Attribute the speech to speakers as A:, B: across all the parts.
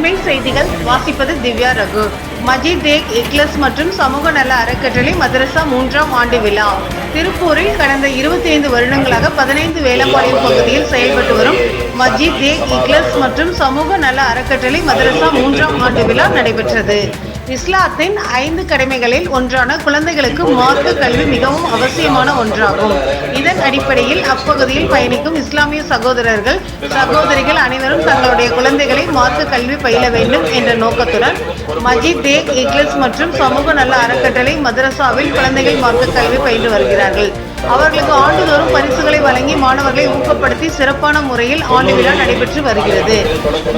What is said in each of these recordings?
A: அண்மை செய்திகள் வாசிப்பது திவ்யா ரகு. மஜித் தேக் இக்லஸ் மற்றும் சமூக நல அறக்கட்டளை மதரசா 3ஆம் ஆண்டு விழா. திருப்பூரில் கடந்த 25 வருடங்களாக 15 வேலம்பாளையம் பகுதியில் செயல்பட்டு வரும் மஜித் தேக் இக்லஸ் மற்றும் சமூக நல அறக்கட்டளை மதரசா 3ஆம் ஆண்டு விழா நடைபெற்றது. இஸ்லாத்தின் 5 கடமைகளில் ஒன்றான குழந்தைகளுக்கு மார்க்க கல்வி மிகவும் அவசியமான ஒன்றாகும். இதன் அடிப்படையில் அப்பகுதியில் பயணிக்கும் இஸ்லாமிய சகோதரர்கள் சகோதரிகள் அனைவரும் தங்களுடைய குழந்தைகளை மார்க்க கல்வி பயில வேண்டும் என்ற நோக்கத்துடன் மஜித் தேக் இக்லஸ் மற்றும் சமூக நல அறக்கட்டளை மதரசாவில் குழந்தைகள் மார்க்க கல்வி பயின்று வருகிறார்கள். அவர்களுக்கு ஆண்டுதோறும் பரிசுகளை வழங்கி மாணவர்களை ஊக்கப்படுத்தி சிறப்பான முறையில் ஆண்டு விழா நடைபெற்று வருகிறது.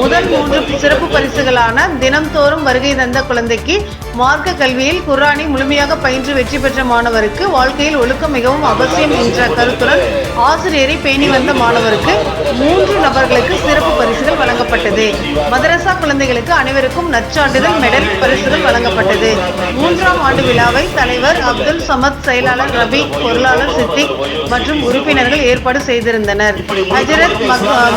A: முதல் 3 சிறப்பு பரிசுகளான தினம்தோறும் வருகை தந்த குழந்தைக்கு மார்க்க கல்வியில் குர்ஆனை முழுமையாக பயின்று வெற்றி பெற்ற மாணவருக்கு வாழ்க்கையில் ஒழுக்கம் மிகவும் அவசியம் என்ற கருத்துடன் ஆசிரியரை பேணி வந்த மாணவருக்கு 3 நபர்களுக்கு சிறப்பு பரிசுகள் வழங்கப்பட்டது. மதரசா குழந்தைகளுக்கு அனைவருக்கும் நற்சான்றிதழ் மெடல் பரிசுகள் வழங்கப்பட்டது. 3ஆம் ஆண்டு விழாவை தலைவர் அப்துல் சமத், செயலாளர் ரபி, பொருளாளர் சித்திக் மற்றும் உறுப்பினர்கள் ஏற்பாடு செய்திருந்தனர். ஹஜரத்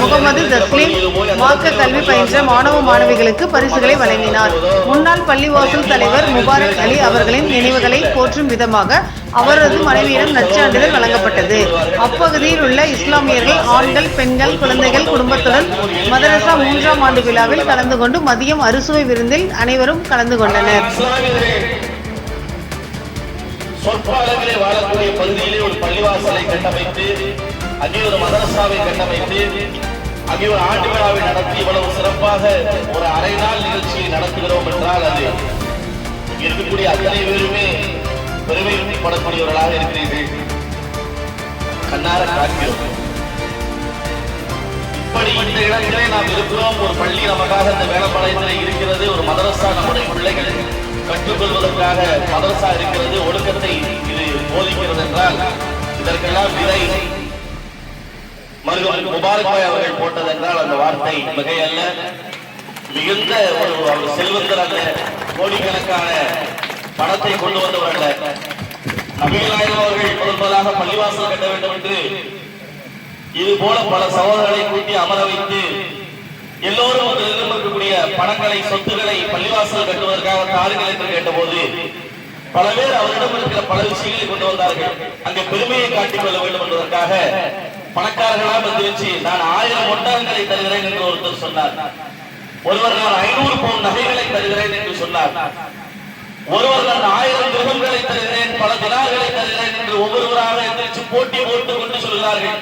A: முகமது தஸ்லீம் மார்க்க கல்வி பயின்ற மாணவ மாணவிகளுக்கு பரிசுகளை வழங்கினார். முன்னாள் பள்ளிவாசல் தலைவர் முபாரக் அலி அவர்களின் நினைவுகளை போற்றும் விதமாக அவரது மனைவியிடம் நற்சான்றிதழ் வழங்கப்பட்டது. அப்பகுதியில் உள்ள இஸ்லாமியர்கள் ஆண்கள், பெண்கள், குழந்தைகள் குடும்பத்துடன் மதரசா 3ஆம் ஆண்டு விழாவில் கலந்து கொண்டு மதியம் அறுசுவை விருந்தில் அனைவரும் கலந்து கொண்டனர்.
B: சொற்பாலங்களே வாழக்கூடிய பகுதியிலே ஒரு பள்ளிவாசலை கட்டமைத்து, அங்கே ஒரு மதரசாவை கட்டமைத்து, அங்கே ஒரு ஆண்டு விழாவை நடத்தி இவ்வளவு சிறப்பாக ஒரு அரை நாள் நிகழ்ச்சியை நடத்துகிறோம் என்றால் அது இருக்கக்கூடிய அத்தனை பேருமே பெருமைப்படக்கூடியவர்களாக இருக்கிறீர்கள். கண்ணார காக்கிறோம். இப்படி இந்த இடத்திலே நாம் இருக்கிறோம். ஒரு பள்ளி நமக்காக இந்த வேலம்பாளையத்திலே இருக்கிறது. ஒரு மதரசா நம்முடைய பிள்ளைகள் கற்றுக்கொள்வதற்காக மதரசா இருக்கிறது. ஒழுக்கத்தை இது போதிக்கிறது என்றால் இதற்கெல்லாம் விதை மருத்துவர் முபாரக் பாய் அவர்கள் போட்டது என்றால் அந்த வார்த்தை மிகையல்ல. மிகுந்த ஒரு செல்வந்தர் அல்ல, கோடிக்கணக்கான பணத்தை கொண்டு வந்தவர் அல்ல. நபிகள் நாயகம் அவர்கள் முதலாக பள்ளிவாசல் கட்ட வேண்டும் என்று இது போல பல சகோதரர்களை கூட்டி அமர வைத்து எல்லோரும் இருக்கக்கூடிய பணங்களை, சொத்துக்களை பள்ளிவாசல் கட்டுவதற்காக தாருங்கள் என்று கேட்டபோது பல பேர் அவரிடம் இருக்கிற பல விஷயங்களை கொண்டு வந்தார்கள். அங்கே பெருமையை காட்டிக் கொள்ள வேண்டும் என்பதற்காக பணக்காரர்களாக வந்துருச்சு. நான் 1000 ஒட்டகங்களை தருகிறேன் என்று ஒருத்தர் சொன்னார். ஒருவர் நான் 500 பவுன் நகைகளை தருகிறேன் என்று சொன்னார். ஒருவர் நான் 1000 திரகங்களை தருகிறேன், பல தினார்களை தருகிறேன் என்று ஒவ்வொருவராக எந்திரிச்சு போட்டி போட்டுக் கொண்டு சொல்கிறார்கள்.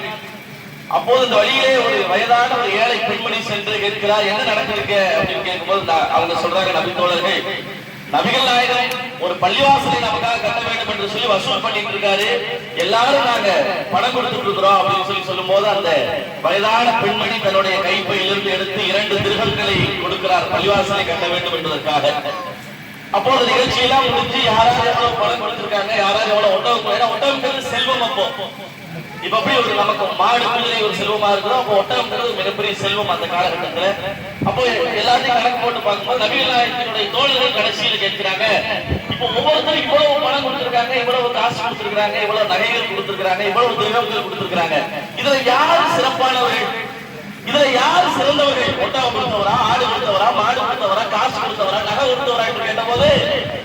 B: அப்போது இந்த வழியிலே ஒரு வயதான ஒரு ஏழை பெண்மணி சென்று கேட்கிறார், என்ன நடந்திருக்க அப்படின்னு கேட்கும்போது அவங்க சொல்றாங்க, நபி தோழர்கள், நபிகள் நாயகம் ஒரு பள்ளிவாசலை நமக்காக கட்ட வேண்டும் என்று சொல்லி வசூல் பண்ணிட்டு இருக்காரு, எல்லாரும் நாங்க பணம் கொடுத்துட்டு இருக்கிறோம் அப்படின்னு சொல்லும் போது அந்த வயதான பெண்மணி தன்னுடைய கைப்பையிலிருந்து எடுத்து 2 திரகங்களை கொடுக்கிறார் பள்ளிவாசலை கட்ட வேண்டும் என்பதற்காக. அப்போது நிகழ்ச்சியெல்லாம் முடிஞ்சு யாராவது எவ்வளவு பணம் கொடுத்திருக்காங்க, யாராவது எவ்வளவு ஒட்டகம் செல்வம். அப்போ இப்ப அப்படி ஒரு நமக்கு மாடு குதிரை ஒரு செல்வமா இருக்கிறோம். அப்போ ஒட்டகம்ங்கிறது மிகப்பெரிய செல்வம் அந்த காலகட்டத்துல. அப்போ எல்லாத்தையும் கணக்கு போட்டு பார்க்கும்போது நபிகள் நாயகத்தினுடைய தோழர்கள் கடைசியில் கேட்கிறாங்க, இப்போ ஒவ்வொருத்தரும் இவ்வளவு பணம் கொடுத்திருக்காங்க, இவ்வளவு காசு கொடுத்திருக்காங்க, இவ்வளவு நகைகள் கொடுத்திருக்காங்க, இவ்வளவு திரகங்கள் கொடுத்திருக்காங்க, இதுல யார் சிறப்பானவர்கள், இதுல யார் சிறந்தவர்கள்? ஒட்டகம் கொடுத்தவரா, ஆடு கொடுத்தவரா, மாடு கொடுத்தவரா, காசு கொடுத்தவரா, நகை கொடுத்தவரா என்று கேட்டபோது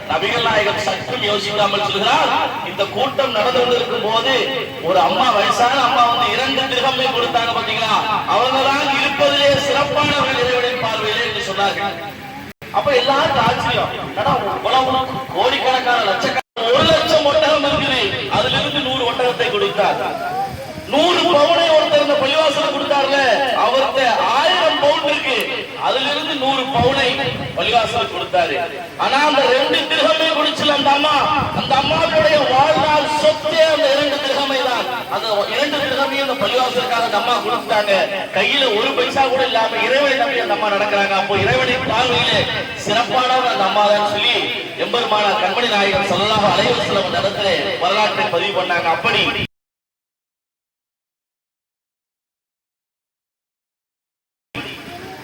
B: நபிகள் நாயகம் சற்றும் யோசிக்காமல் சொல்கிறார், இந்த கூட்டம் நடந்து கொண்டிருக்கும் போது ஒரு அம்மா, வயசான அம்மா 2 திரகமே கொடுத்தாங்க பாத்தீங்களா, அவங்கதான் இருப்பதிலே சிறப்பானவர்கள் இறைவனின் பார்வையிலே என்று சொன்னார்கள். அப்ப எல்லாருக்கும் ஆச்சரியம், கோடிக்கணக்கான லட்சக்கணக்கான 1 லட்சம் ஒட்டகம் இருக்குது, அதுல இருந்து 100 ஒட்டகத்தை கொடுத்தார். 100 பவுனை ஒருத்தர் இந்த பள்ளிவாசல் கொடுத்தார்ல, அவருக்கு 1000 பவுன் இருக்கு, அதுல இருந்து 100 பவுனை பள்ளிவாசல் கொடுத்தாரு. ஆனா அந்த 2 திரகமே குடிச்சல அந்த அம்மாவுடைய வாழ்நாள் சொத்தே அந்த 2 திரகமே தான். அந்த 2 திரகமையும் அந்த பள்ளிவாசலுக்காக அந்த அம்மா கொடுத்தாங்க. கையில 1 பைசா கூட இல்லாம இறைவனை நம்பி அந்த அம்மா நடக்கிறாங்க. அப்போ இறைவனின் பார்வையிலே சிறப்பானவர் அந்த அம்மா தான் சொல்லி எம்பெருமானார் கண்மணி நாயகம் ஸல்லல்லாஹு அலைஹி வஸல்லம் இடத்துல வரலாற்றை பதிவு பண்ணாங்க. அப்படி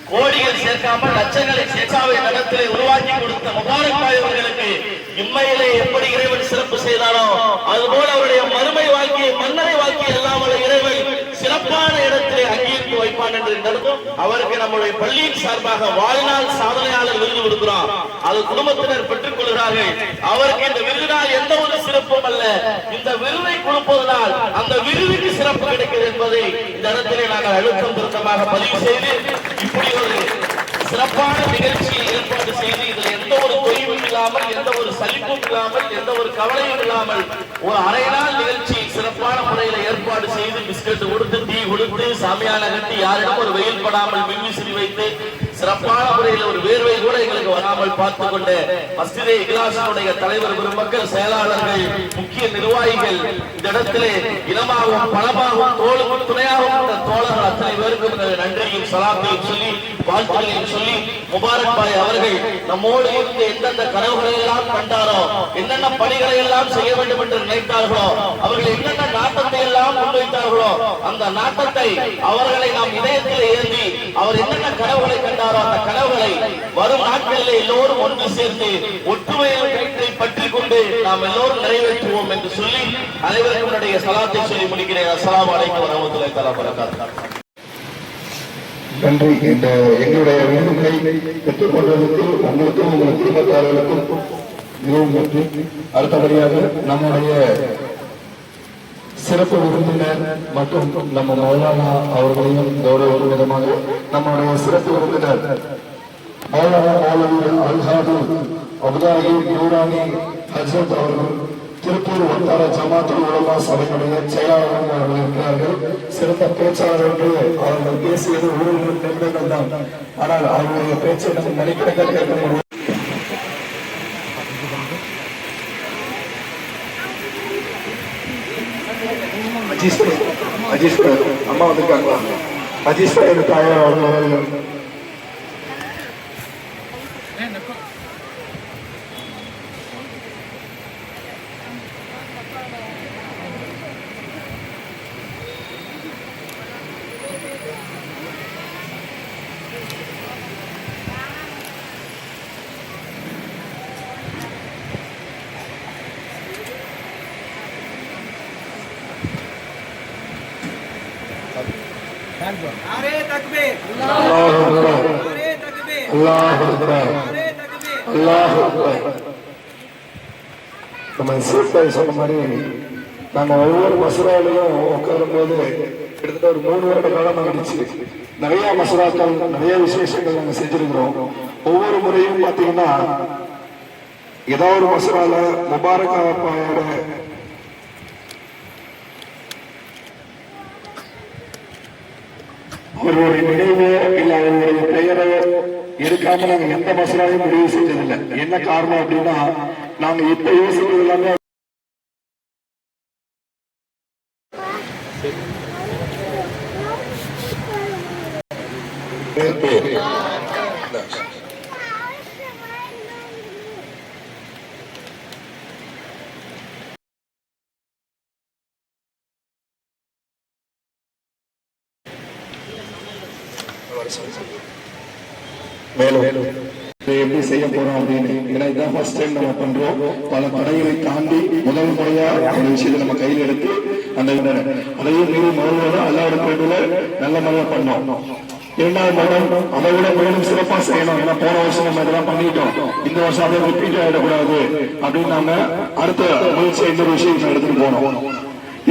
B: கோடிகள் சேர்க்காமல் லட்சங்களை சேச்சாவை நடத்திலே உருவாக்கி கொடுத்த முபாரக் பாய் அவர்களுக்கு இம்மையிலே எப்படி இறைவன் சிறப்பு செய்தாரோ அதுபோல அவருடைய மறுமை வாழ்க்கையை, மன்னரை வாழ்க்கையை எல்லாம் இறைவன் சிறப்பான இடத்திலே அங்கீகரித்து வைப்பான். என்று நடக்கும். அவருக்கு நம்முடைய பள்ளியின் சார்பாக வாழ்நாள் சாதனையாளர் விருது கொடுக்கிறோம். அது குடும்பத்தினர் பெற்றுக் கொள்கிறார்கள். அவருக்கு இந்த விருதினால் எந்த ஒரு சிறப்பும் அல்ல, இந்த விருதை கொடுப்பதனால் அந்த விருதுக்கு சிறப்பு கிடைக்கிறது என்பதை இந்த இடத்திலே நாங்கள் அழுத்தம் திருத்தமாக பதிவு செய்து இப்படி ஒரு சிறப்பான நிகழ்ச்சியை ஏற்பாடு செய்து இதில் எந்த ஒரு தொய்வும் இல்லாமல், எந்த ஒரு சலிப்பும் இல்லாமல், எந்த ஒரு கவலையும் இல்லாமல் ஒரு அரை நாள் நிகழ்ச்சி சிறப்பான முறையில் ஏற்பாடு செய்து பிஸ்கட் கொடுத்து டீ கொடுத்து சாமியான கட்டி யாரிடம் ஒரு வெயில் படாமல் மின்விசிறி வைத்து சிறப்பான முறையில் ஒரு வேர்வை கூட எங்களுக்கு வராமல் பார்த்துக் கொண்ட மஸ்ஜிதே இக்லாஸினுடைய தலைவர் பெருமக்கள், செயலாளர்கள், முக்கிய நிர்வாகிகள், இந்த இடத்திலே இனமாகவும் பணமாகவும் தோளுக்கும் துணையாகவும் தோழர்கள் அத்தனை பேருக்கும் நன்றியும் சலாத்தையும் சொல்லி வாழ்த்துக்களையும் சொல்லி முபாரக் பாய் அவர்கள் நம்மோடு இருந்து எந்தெந்த கனவுகளை எல்லாம் கண்டாரோ, என்னென்ன பணிகளை எல்லாம் செய்ய வேண்டும் என்று நினைத்தார்களோ, அவர்கள் என்னென்ன நாட்டத்தை எல்லாம் முன்வைத்தார்களோ அந்த நாட்டத்தை அவர்களை நாம் இதயத்தில் ஏந்தி அவர் என்னென்ன கனவுகளை கண்டாரோ அந்த கனவுகளை வரும் நாட்களில் எல்லோரும் ஒன்று சேர்ந்து ஒற்றுமையை பற்றிக் கொண்டு நாம் எல்லோரும் நிறைவேற்றுவோம் என்று சொல்லி அனைவருக்கும் என்னுடைய சலாத்தை சொல்லி முடிக்கிறேன். அஸ்ஸலாமு அலைக்கும் வரஹ்மத்துல்லாஹி தஆலா வபரகாத்துஹு.
C: நன்றி. இந்த எங்களுடைய விருதுகளை பெற்றுக்கொண்டதற்கு உங்களுக்கும் உங்கள் குடும்பத்தார்களுக்கும் மிகவும் நன்றி. அடுத்தபடியாக நம்முடைய சிறப்பு விருந்தினர் மற்றும் நம்ம மௌலானா அவர்களையும் கௌரவ விதமாக நம்முடைய சிறப்பு விருந்தினர் மௌலானா மௌலவி அல்ஹாது அபுதாயி நூரானி ஹஜ்ரத் அவர்கள் திருப்பூர் வட்டார ஜமாத்துல் உலமா சபையுடைய செயலாளர்கள் அவர்கள் இருக்கிறார்கள். சிறந்த பேச்சாளர் என்று அவர்கள் பேசியது ஒரு நிமிடங்கள் தான். ஆனால் அவருடைய பேச்சை நம்ம மணிக்கணக்காக கேட்க முடியும். அஜீஸ் அம்மா வந்திருக்காங்களா? அஜீஸ் தாயார் அவர்கள்
D: नारे तकबीर
C: अल्लाहु अकबर
D: नारे तकबीर
C: अल्लाहु अकबर
D: नारे तकबीर
C: அல்லாஹ் அக்பர். நம்ம சீப்பாய் சொன்ன மாதிரி நாங்கள் ஒவ்வொரு மசூராலையும் உட்காரும் போது கிட்டத்தட்ட ஒரு 3 வருட காலம் ஆகிடுச்சு. நிறைய மசூராக்கள், நிறைய விசேஷங்கள் நாங்கள் செஞ்சிருக்கிறோம். ஒவ்வொரு முறையும் பார்த்தீங்கன்னா ஏதாவது ஒரு மசூரால முபாரக் அப்பாயோட அவர்களுடைய நினைவோ இல்ல அவர்களுடைய பெயரோ இருக்காம நாங்க எந்த மசூராவையும் முடிவு செஞ்சதில்லை. என்ன காரணம் அப்படின்னா நாங்க இப்ப யோசிக்கிறது எல்லாமே மேலும் எப்படி செய்ய போறோம் அப்படின்னு. ஏன்னா இதான் ஃபர்ஸ்ட் டைம் நம்ம பண்றோம். பல தடைகளை தாண்டி முதல் முறையா ஒரு விஷயத்தை நம்ம கையில் எடுத்து அந்த அதையும் மீறி முதல்வரை அல்லாவோட பேருல நல்ல முறையா பண்ணோம். 2வது வருடம் அதை விட மேலும் சிறப்பா செய்யணும். ஏன்னா போன வருஷம் நம்ம இதெல்லாம் பண்ணிட்டோம், இந்த வருஷம் அதை ரிப்பீட் ஆயிடக்கூடாது அப்படின்னு நாங்க அடுத்த முயற்சியை இன்னொரு விஷயம் எடுத்துட்டு போனோம்.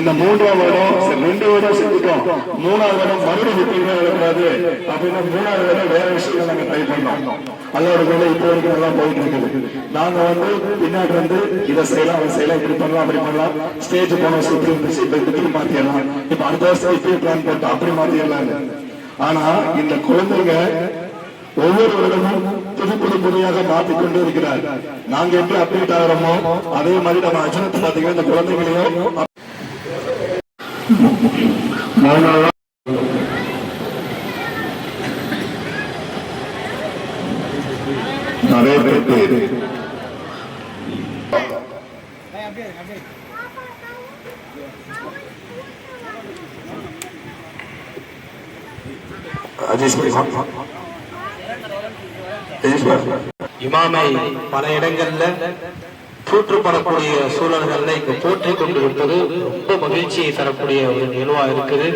C: இந்த 3வது வருடம் 2 வருடம் செஞ்சுட்டோம், 3வது வருடம் மறுபடியும் ரிப்பீட் ஆகக்கூடாது அப்படின்னு 3வது வருடம் வேற விஷயங்கள் நாங்க ட்ரை பண்ணோம். அல்லாவோட வேலை இப்போ வரைக்கும் நல்லா போயிட்டு இருக்குது. நாங்க பின்னாடி இதை செய்யலாம் அதை செய்யலாம், இப்படி பண்ணலாம் அப்படி பண்ணலாம், ஸ்டேஜ் போன வருஷம் இப்படி இருந்துச்சு இப்ப இப்படி மாத்திடலாம், இப்ப அடுத்த வருஷம் இப்படி பிளான் போட்டோம் அப்படி மாத்திடலாம். ஆனா இந்த குழந்தைங்க ஒவ்வொரு வருடமும் புது புதியாக மாற்றிக்கொண்டு இருக்கிறார். நாங்க எப்படி அப்டேட் ஆகிறோமோ அதே மாதிரி நம்ம அஜனத்தை பாத்தீங்கன்னா இந்த குழந்தைகளையும் நிறைய பேர்
E: இமாமை பல இடங்கள்ல தூற்றுப்படக்கூடிய சூழல்கள்ல இங்க போற்றிக் கொண்டிருப்பது ரொம்ப மகிழ்ச்சியை தரக்கூடிய ஒரு நிகழ்வா இருக்குது.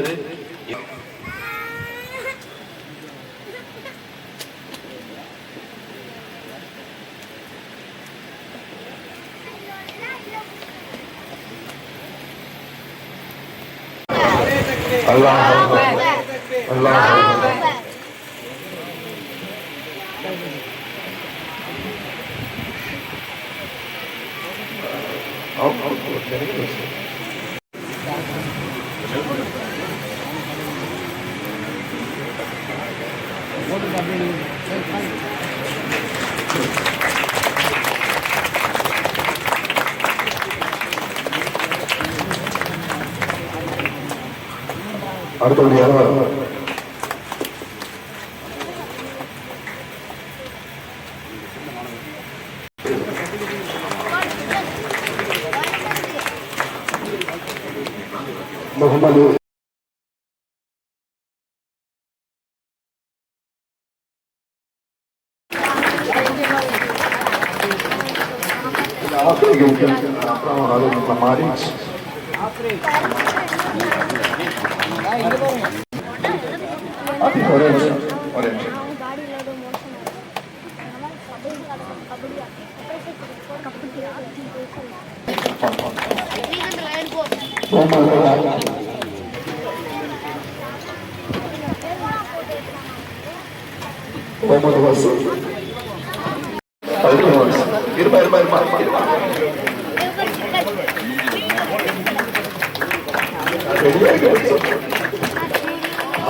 C: அல்லாஹ் அக்பர். அல்லாஹ் அக்பர். அடுத்தபடியாக முகமது மாறிச் ஒரே நிமிஷம் ஒரே நிமிஷம் முகமது வாசு இருப்பா இருப்பா இருப்பா இருப்பா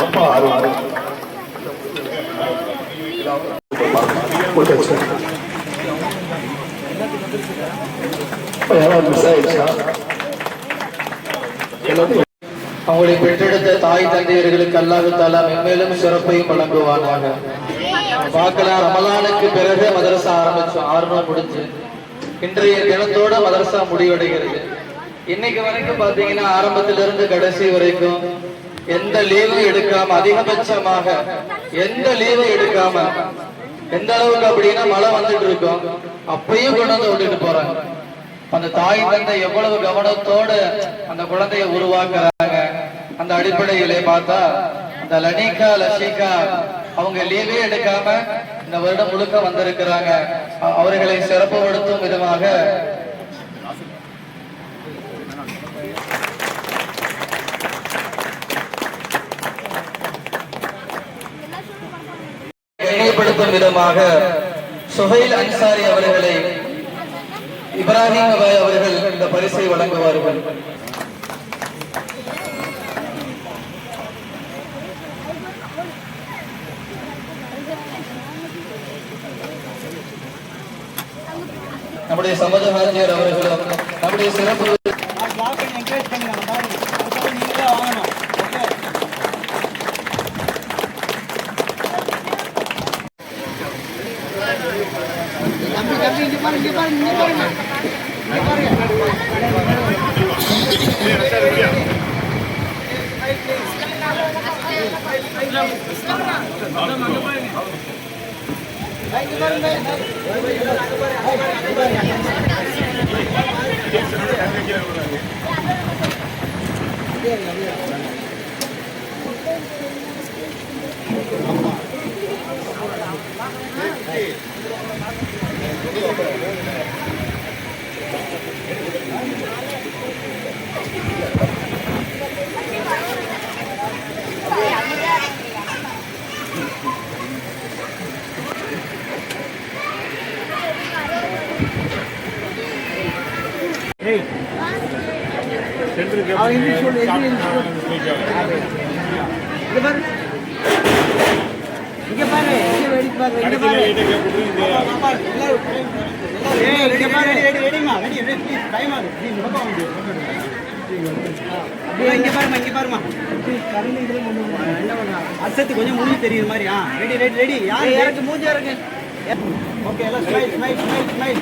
C: அப்பா ஆறு ஆறு மிஸ் ஆயிடுச்சா
E: அவங்களை பெற்றெடுத்த தாய் தந்தையர்களுக்கு அல்லாஹ் தஆலா மென்மேலும் சிறப்பையும் வழங்குவானாக. பார்க்கலாம், ரமலானுக்கு பிறகு மதரசா ஆரம்பிச்சோம், 6 நாள் முடிஞ்சு இன்றைய தினத்தோட மதரசா முடிவடைகிறது. இன்னைக்கு வரைக்கும் பாத்தீங்கன்னா ஆரம்பத்திலிருந்து கடைசி வரைக்கும் எந்த லீவும் எடுக்காம, அதிகபட்சமாக எந்த லீவும் எடுக்காம, எந்த அளவுக்கு அப்படின்னா மழை வந்துட்டு இருக்கும் அப்பயும் கொண்டு வந்து விட்டுட்டு போறாங்க. அந்த தாய் தந்தை எவ்வளவு கவனத்தோட அந்த குழந்தைய உருவாக்குறாங்க. அந்த அடிப்படையிலே பார்த்தா அந்த லனிகா லஷிகா அவங்க லீவே எடுக்காம இந்த வருடம் முழுக்க வந்திருக்கிறாங்க. அவர்களை சிறப்புப்படுத்தும் விதமாக கண்ணியப்படுத்தும் விதமாக சுஹைல் அன்சாரி அவர்களை இப்ராஹிம் அவர்கள் இந்த பரிசை வழங்குவார்கள். நம்முடைய சமத ஹாஜியர் அவர்களும் நம்முடைய சிறப்பு
D: அசத்து கொஞ்சம் மூஞ்சி தெரியுற மாதிரி. Ready ready ready. யார் இறக்கு மூஞ்சி இறக்கு. ஓகே, எல்லாம் ஸ்மைல் ஸ்மைல் ஸ்மைல் ஸ்மைல்.